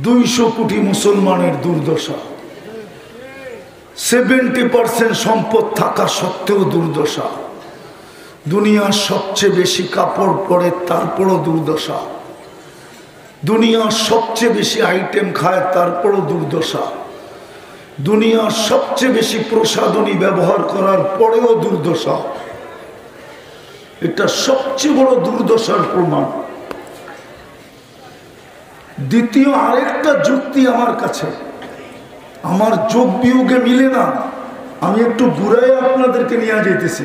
200 কোটি মুসলমানের দুর্দশা, 70% সম্পদ থাকা সত্ত্বেও দুর্দশা, দুনিয়ার সবচেয়ে বেশি কাপড় পরে তারপরও দুর্দশা, দুনিয়ার সবচেয়ে বেশি আইটেম খায় তারপরও দুর্দশা, দুনিয়ার সবচেয়ে বেশি প্রসাধনী ব্যবহার করার পরেও দুর্দশা। এটা সবচেয়ে বড় দুর্দশার প্রমাণ। দ্বিতীয় আরেকটা যুক্তি আমার কাছে, আমার যোগ বিয়োগে মিলে না। আমি একটু ঘুরাই আপনাদেরকে নিয়ে যেতেছি।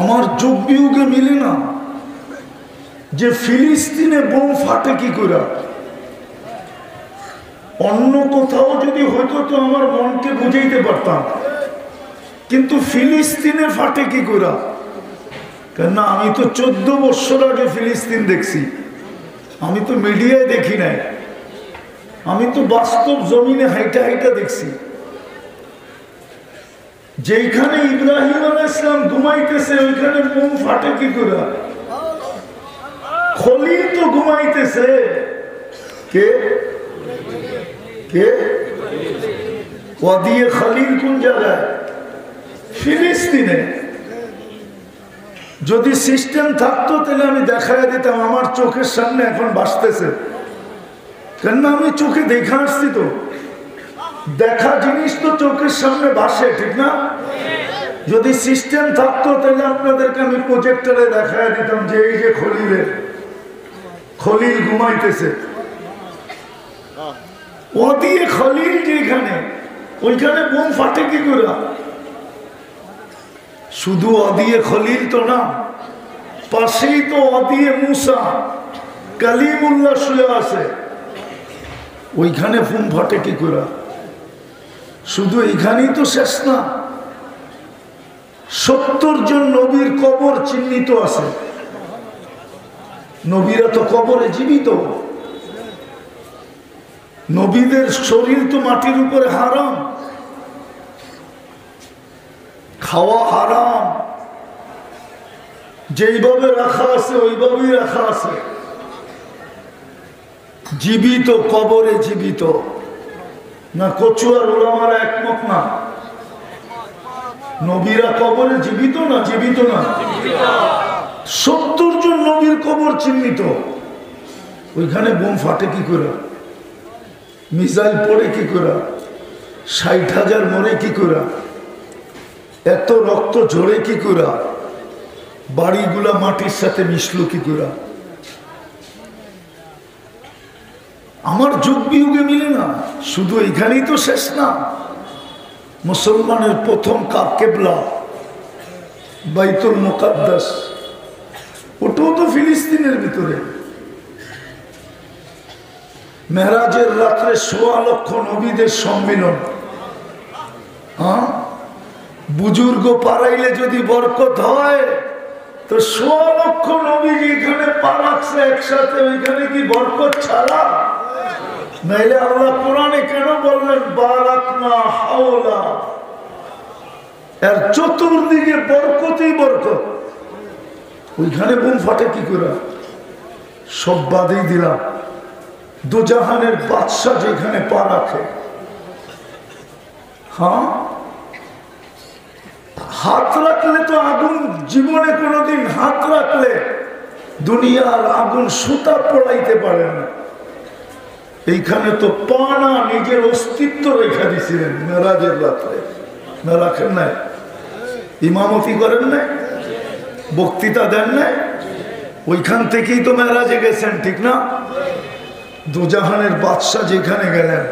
আমার যোগ বিয়োগে মিলে না যে ফিলিস্তিনে বোম ফাটে কি করে। অন্য কোথাও যদি হইতো তো আমার মনকে বুঝাইতে পারতাম, কিন্তু ফিলিস্তিনে ফাটে কি করে? কেননা আমি তো 14 বছর আগে ফিলিস্তিন দেখছি। আমি তো মিডিয়ায় দেখি নাই, আমি তো বাস্তব জমিনে হাইটা হাইটা দেখছি। যেখানে ইব্রাহিম আলাইহিস সালাম ঘুমাইতেছে ওইখানে বোম ফাটে কি করে? খলিল তো ঘুমাইতেছে। কে কে ওয়াদিয়ে খলিল কোন জায়গায়? ফিলিস্তিনে। যদি সিস্টেম থাকতো তাহলে আমি দেখায় দিতাম, আমার চোখের সামনে এখন ভাসতেছে। কেননা আমি চোখে দেখে আসছি, তো দেখা জিনিস তো চোখের সামনে ভাসে, ঠিক না? যদি সিস্টেম থাকতো তাহলে আপনাদেরকে আমি প্রজেক্টরে দেখায় দিতাম যে এই যে খলিল ঘুমাইতেছে। ও দিয়ে খলিল যেখানে, ওইখানে বোম ফাটে কি করে? শুধু অদিয়ে খলিল তো না, পাশেই তো অদিয়ে মুসা কালিমুল্লাহ শুয়ে আছে, ওইখানে বোম ফাটে কি করে? শুধু এইখানেই তো শেষ না, 70 জন নবীর কবর চিহ্নিত আছে। নবীরা তো কবরে জীবিত। নবীদের শরীর তো মাটির উপরে হারাম, খাওয়া হারাম, যেইভাবে রাখা আছে ওইভাবেই রাখা আছে। জীবিত, কবরে জীবিত না? কচুয়ার ওলামারা একমত না? নবীরা কবরে জীবিত না? জীবিত না? 70 জন নবীর কবর চিহ্নিত, ওইখানে বোম ফাটে কি করে? মিসাইল পড়ে কি করে? 60,000 মরে কি করে? এত রক্ত ঝরে কি করে? বাড়িগুলা মাটির সাথে মিশলো কি করে? আমার যুগ বিয়োগে মিলে না। শুধু এখানেই তো শেষ না। মুসলমানের প্রথম কেবলা বাইতুল মুকাদ্দাস, ওটাও তো ফিলিস্তিনের ভিতরে। মেরাজের রাত্রে 1.25 লক্ষ নবীদের সম্মিলন। হ্যাঁ, বুজুর্গ পারাইলে যদি বরকত হয় তো 1.25 লক্ষ নবী যেখানে পা রাখছে একসাথে, ওইখানে কি বরকত ছাড়া? নাইলে আল্লাহ কোরআনে কেন বললেন বারাকনা হাওলা? এর চতুর্দিকে বরকতই বরকত। ওইখানে বোম ফাটে কি করে? সব বাদেই দিলাম, দুজাহানের বাদশা যেখানে পা রাখে, হ্যাঁ, হাত রাখলে তো আগুন, জীবনে কোনোদিন হাত রাখলে দুনিয়ার আগুন সুতা পড়াইতে পারে না। এইখানে তো পা না, নিজের অস্তিত্ব রেখা দিছিলেন মেরাজের রাত্রে। না রাখেন নাই? ইমামতি করেন নাই? বক্তৃতা দেন নাই? ওইখান থেকেই তো মেরাজে গেছেন, ঠিক না? দুজাহানের বাদশা যেখানে গেলেন,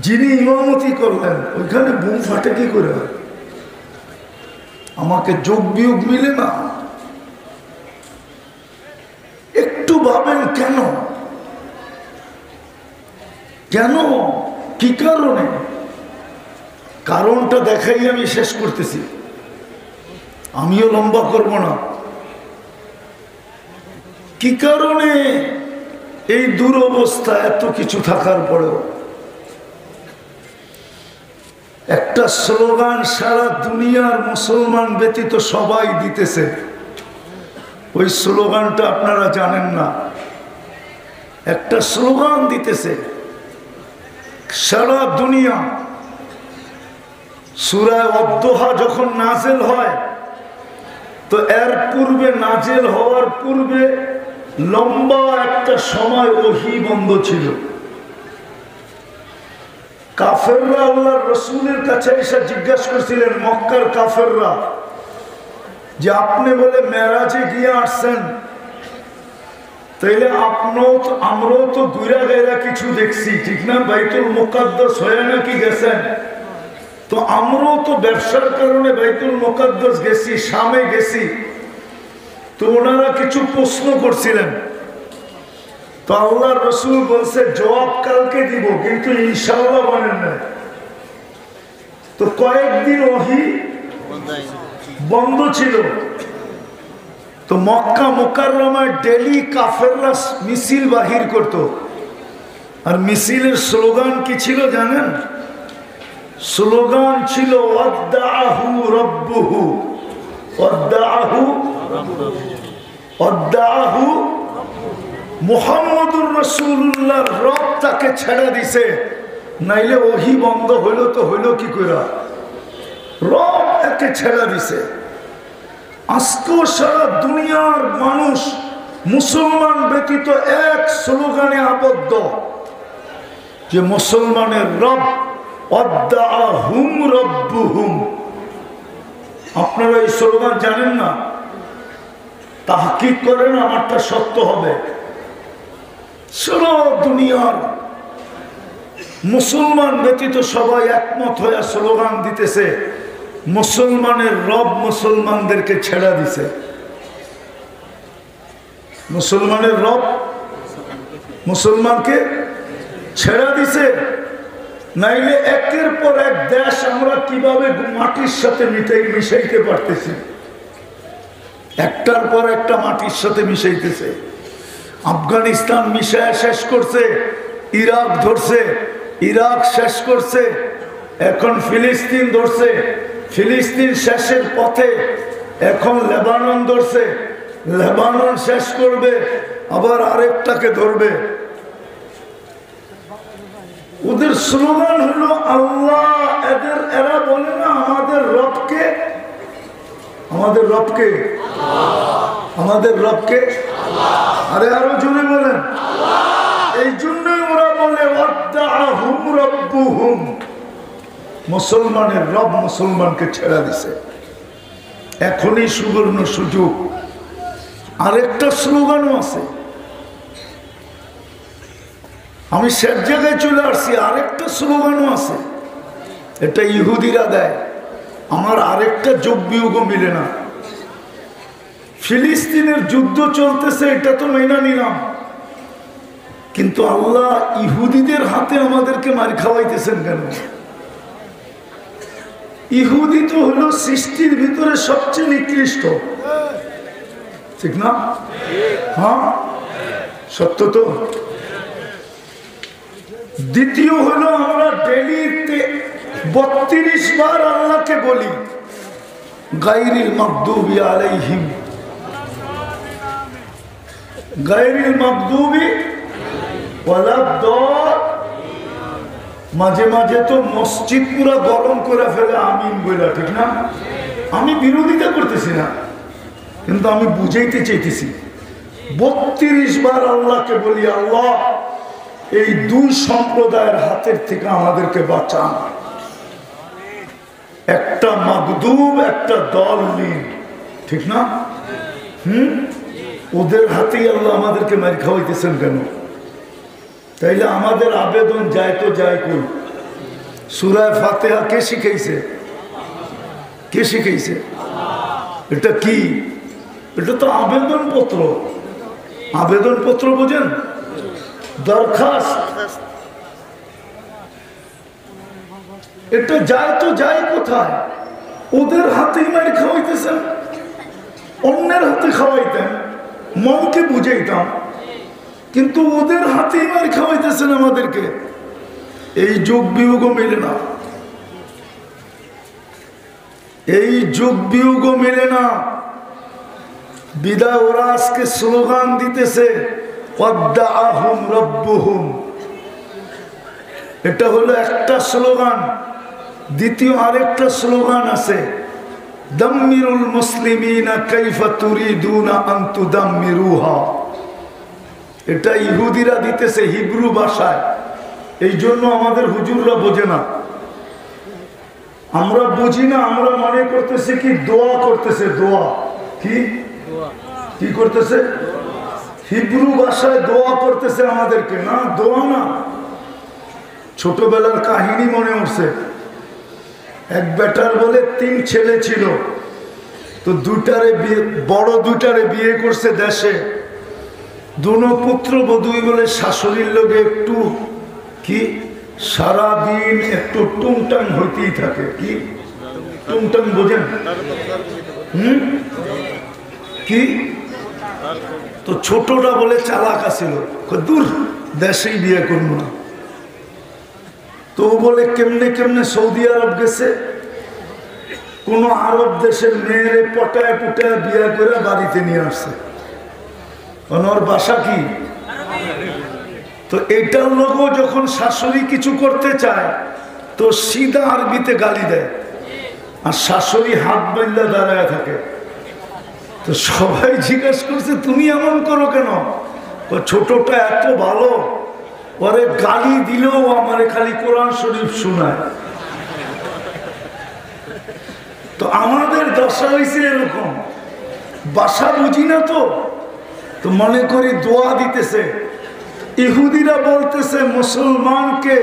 যিনি ইমামতি করলেন, ওইখানে বোম ফাটে কি করে? আমাকে যোগ বিয়োগ মিলে না। একটু ভাবেন কেন? কেন? কি কারণে? কারণটা দেখাই আমি শেষ করতেছি, আমিও লম্বা করব না। কি কারণে এই দুরবস্থা এত কিছু থাকার পরেও? একটা স্লোগান সারা দুনিয়ার মুসলমান ব্যতীত সবাই দিতেছে, ওই স্লোগানটা আপনারা জানেন না। একটা স্লোগান দিতেছে সারা দুনিয়া। সূরা ওয়াদ্দুহা যখন নাযিল হয় তো এর পূর্বে, নাযিল হওয়ার পূর্বে লম্বা একটা সময় ওহী বন্ধ ছিল। কাফেররা আল্লাহর রাসূলের কাছে এসে জিজ্ঞাসা করছিলেন, মক্কার কাফেররা, যে আপনি বলে মেরাজে গিয়ে আসছেন, তাইলে আমরাও তো ঘুরা গাইরা কিছু দেখছি, ঠিক না? বাইতুল মুকাদ্দাস হয়ে নাকি গেছেন, তো আমরাও তো ব্যবসার কারণে বাইতুল মুকাদ্দাস গেছি, শামে গেছি। তো ওনারা কিছু প্রশ্ন করছিলেন। তো আল্লাহর রাসূল বলছে জবাব কালকে দিব, কিন্তু ইনশাআল্লাহ বলেন না। তো কয়েকদিন ওহী বন্ধ ছিল। তো মক্কা মুকাররমায় ডেলি কাফেররা মিছিল বাহির করত। আর মিছিলের স্লোগান কি ছিল জানেন? স্লোগান ছিল ওয়াদ্দাহু রাব্বুহু, ওয়াদ্দাহু মুহাম্মদুর রাসূলুল্লাহর রব তাকে ছেড়ে দিছে, নাইলে ওহী বন্ধ হইল তো হইল কি করে? রব একে ছেড়ে দিছে। আজকেও সারা দুনিয়ার মানুষ মুসলমান ব্যতীত এক স্লোগানে আবদ্ধ, যে মুসলমানের রব ওয়াদ্দাহুম রাব্বুহুম। আপনারা এই স্লোগান জানেন না? তাহকিক করেন, আমারটা সত্য হবে। সারা দুনিয়ার মুসলমান ব্যতীত সবাই একমত হয়ে স্লোগান দিতেছে, মুসলমানের রব মুসলমানদেরকে ছেড়া দিছে। মুসলমানের রব মুসলমানকে ছেড়া দিছে, নাইলে একের পর এক দেশ আমরা কিভাবে মাটির সাথে মিশাইতে পারতেছি? একটার পর একটা মাটির সাথে মিশাইতেছে। আফগানিস্তান মিশায় শেষ করছে, ইরাক ধরছে, ইরাক শেষ করছে, এখন ফিলিস্তিন ধরছে, ফিলিস্তিন শেষের পথে, এখন লেবানন ধরছে, লেবানন শেষ করবে, আবার আরেকটাকে ধরবে। ওদের স্লোগান হলো আল্লাহ। এরা বলে না আমাদের রবকে, আমাদের রবকে, আমাদের রবকে। আরে আরো জোরে বলেন। এই জন্যই ওরা বলে ওয়াদ্দাহুম রাব্বুহুম, মুসলমানের রব মুসলমানকে ছেড়ে দিছে। এখনই সুবর্ণ সুযোগ। আরেকটা স্লোগানও আছে, আমি শেষ জায়গায় চলে আসছি। আরেকটা স্লোগানও আছে, এটা ইহুদিরা দেয়। আমার আরেকটা যোগ বিয়োগও মিলে না। ফিলিস্তিনের যুদ্ধ চলতেছে, এটা তো মেনে নিলাম, কিন্তু আল্লাহ ইহুদিদের হাতে আমাদেরকে মার খাওয়াইতেছেন কেন? ইহুদি তো হলো সৃষ্টির ভিতরে সবচেয়ে নিকৃষ্ট, ঠিক না? হ্যাঁ, সত্য তো। দ্বিতীয় হলো আমরা ডেলিতে 32 বার আল্লাহকে বলি গায়রিল মাগদুবি আলাইহিম, গায়রিল মাগদুবি ওয়ালাদ। মাঝে মাঝে তো মসজিদ পুরা গরম করে ফেলে আমিন বলে, ঠিক না? আমি বিরোধিতা করতেছি না, কিন্তু আমি বুঝাইতে চাইতেছি। 32 বার আল্লাহকে বলি আল্লাহ এই দুই সম্প্রদায়ের হাতের থেকে আমাদেরকে বাঁচান। একটা মাগদুব, একটা দল লীন, ঠিক না? ওদের হাতেই আল্লাহ আমাদেরকে মার খাওয়াইতেছেন কেন? তাইলে আমাদের আবেদন যায় তো যায় কই? সূরা ফাতিহা কে শিখাইছে? কে শিখাইছে? এটা কি? এটা তো আবেদন পত্র। আবেদন পত্র বোঝেন? দরখাস্ত। এটা যায় তো যায় কোথায়? ওদের হাতেই মার খাওয়াইতেছেন। অন্যের হাতে খাওয়াইতেন, মনকে বুঝাইতাম, কিন্তু ওদের হাতেই মার খাওয়াইতেছেন আমাদেরকে। এই যোগ বিয়োগও মিলে না, এই যোগ বিয়োগও মিলে না। বিদায় ওরা আজকে স্লোগান দিতেছে ওয়াদআহুম রাব্বুহুম, এটা হলো একটা স্লোগান। দ্বিতীয় আরেকটা স্লোগান আছে, দাম্মিরুল মুসলিমিনা কাইফা তুরিদুনা আন তুদাম্মিরুহা। এটা ইহুদিরা দিতেছে হিব্রু ভাষায়, এই জন্য আমাদের হুজুররা বোঝে না, আমরা বুঝি না। আমরা মনে করতেছি কি দোয়া করতেছে, দোয়া কি কি করতেছে, হিব্রু ভাষায় দোয়া করতেছে আমাদেরকে, না দোয়া না। ছোটবেলার কাহিনী মনে উঠছে, এক বেটার বলে 3 ছেলে ছিল, তো বড় দুটারে বিয়ে করছে দেশে। দুনো পুত্র বধূই বলে শাশুড়ির লোকে একটু কি সারাদিন একটু টুংটাং হইতেই থাকে। কি টুংটাং বোঝেন? কি? তো ছোটটা বলে চালাক আছিল, দূর দেশেই বিয়ে করবো না। তো বলে কেমনে কেমনে সৌদি আরব গেছে, কোন আরব দেশের মেয়েরে পটায় পুটায় বিয়ে করে বাড়িতে নিয়ে আসছে। ওর বাসা কি? তো এটার লোকও যখন শাশুড়ি কিছু করতে চায় তো সিধা আরবিতে গালি দেয়, আর শাশুড়ি হাত বাঁধলে দাঁড়ায় থাকে। তো সবাই জিজ্ঞেস করছে তুমি এমন করো কেন? ছোটটা এত ভালো, পরে গালি দিলেও আমারে খালি কোরআন শরীফ শোনায়। তো আমাদের দশা হয়েছে এরকম, বাসা বুঝি না তো তো মনে করি দোয়া দিতেছে। ইহুদিরা বলতেছে মুসলমানকে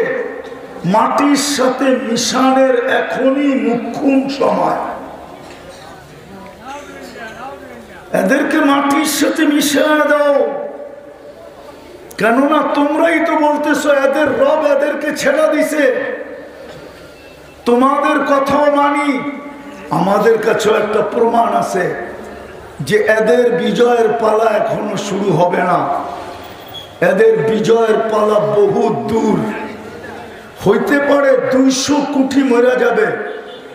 মাটির সাথে মিশানের এখনই মুখ্যম সময়, এদেরকে মাটির সাথে মিশিয়ে দাও। কেননা তোমরাই তো বলতেছো এদের রব এদেরকে ছেড়ে দিছে, তোমাদের কথাও মানি। আমাদের কাছেও একটা প্রমাণ আছে যে এদের বিজয়ের পালা এখনো শুরু হবে না, এদের বিজয়ের পালা বহুত দূর। হইতে পারে 200 কোটি মরে যাবে,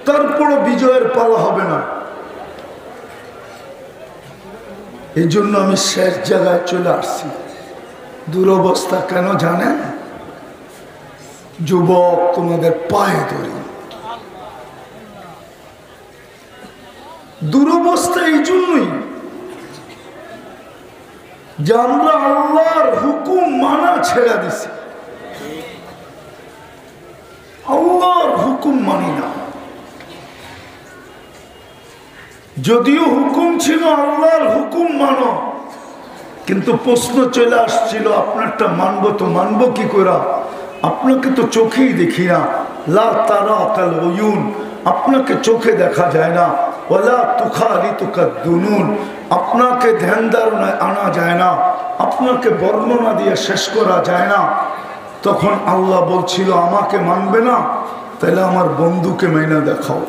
তারপরও বিজয়ের পালা হবে না। এই জন্য আমি শেষ জায়গায় চলে আসছি। দুরবস্থা কেন জানেন? যুবক তোমাদের পায়ে ধরি, দুরবস্থা এই জন্যই যে আমরা আল্লাহর হুকুম মানা ছেড়ে দিছি, আল্লাহর হুকুম মানি না। যদিও হুকুম ছিল আল্লাহর হুকুম মানো, কিন্তু প্রশ্ন চলে আসছিল আপনারটা মানবো তো মানবো কি করে? আপনাকে তো চোখেই দেখি না, লা তারা কাল উয়ুন, আপনাকে চোখে দেখা যায় না। ওয়ালা তুখালিতুকা দুনুন, আপনাকে ধ্যান ধারণায় আনা যায় না, আপনাকে বর্ণনা দিয়ে শেষ করা যায় না। তখন আল্লাহ বলছিল আমাকে মানবে না, তাহলে আমার বন্ধুকে মেনে দেখাও।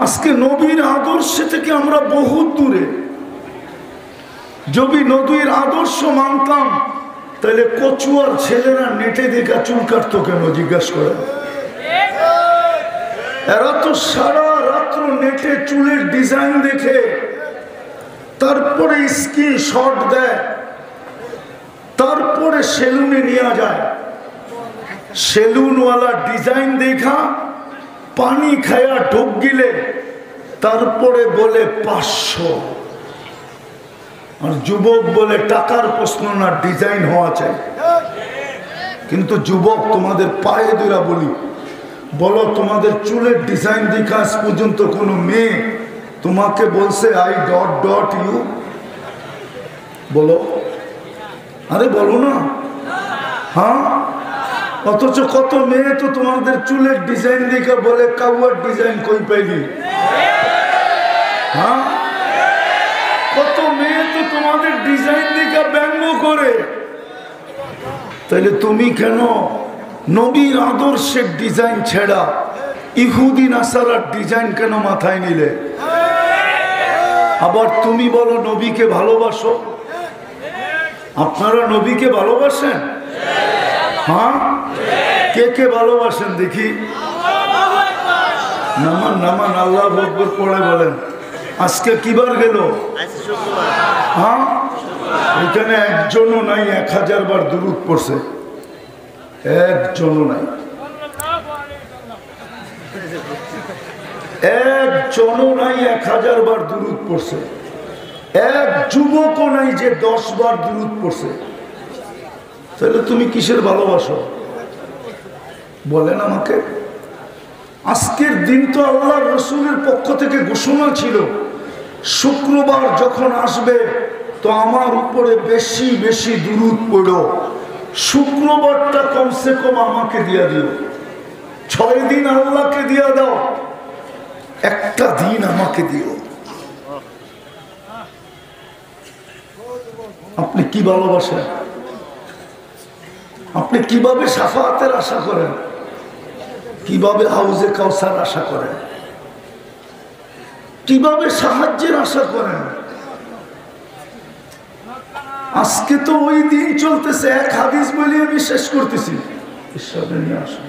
আজকে নবীর আদর্শ থেকে আমরা বহুত দূরে। যদি নবীর আদর্শ মানতাম তাহলে কচুয়ার ছেলেরা নেটে দেখা চুল কাটতো কেন? জিজ্ঞাসা করে। এরা তো সারা রাত্র নেটে চুলের ডিজাইন দেখে তারপরে স্ক্রিনশট দেয়, তারপরে সেলুনে নিয়ে যায়। সেলুনওয়ালা ডিজাইন দেখা পানি খায়া ঢোক গিলে তারপরে বলে 500। আর যুবক বলে টাকার প্রশ্ন না, ডিজাইন হওয়া চাই। কিন্তু যুবক তোমাদের পায়ে ধরা বলি, বলো তোমাদের চুলের ডিজাইন দেখা আজ পর্যন্ত কোনো মেয়ে তোমাকে বলছে আই ডট ডট ইউ? বলো, আরে বলো না। হ্যাঁ, অথচ কত মেয়ে তো তোমাদের চুলের ডিজাইন দেখে বলে কাউয়ার ডিজাইন কই পাইলি? হ্যাঁ, কত মেয়ে তো তোমাদের ডিজাইন দেখে ব্যঙ্গ করে। তাহলে তুমি কেন নবীর আদর্শের ডিজাইন ছেড়া ইহুদি নাসারার ডিজাইন কেন মাথায় নিলে? আবার তুমি বলো নবীকে ভালোবাসো। আপনারা নবীকে ভালোবাসেন? হ্যাঁ, কে কে ভালোবাসেন দেখি? নামান নামান, আল্লাহ আকবার পড়ে বলেন। আজকে কিবার গেল? হ্যাঁ, এখানে একজনও নাই 1000 বার দুরূদ পড়ছে, একজনও নাই, একজনও নাই 1000 বার দুরূদ পড়ছে। এক যুবকও নাই যে 10 বার দুরূদ পড়ছে। তাহলে তুমি কিসের ভালোবাসো বলেন আমাকে? আজকের দিন তো আল্লাহ রসুলের পক্ষ থেকে ঘোষণা ছিল, শুক্রবার যখন আসবে তো আমার উপরে বেশি বেশি দুরূদ পড়ো। শুক্রবারটা কমসে কম আমাকে দিয়া দিও, 6 দিন আল্লাহকে দিয়া দাও, একটা দিন আমাকে দিও। আপনি কি ভালোবাসেন? আপনি কিভাবে শাফাআতের আশা করেন? কিভাবে হাউজে কাউসার আশা করেন? কিভাবে সাহায্যের আশা করেন? আজকে তো ওই দিন চলতেছে। এক হাদিস বলে আমি শেষ করতেছি, ঈশ্বরের নিয়ে আসুন।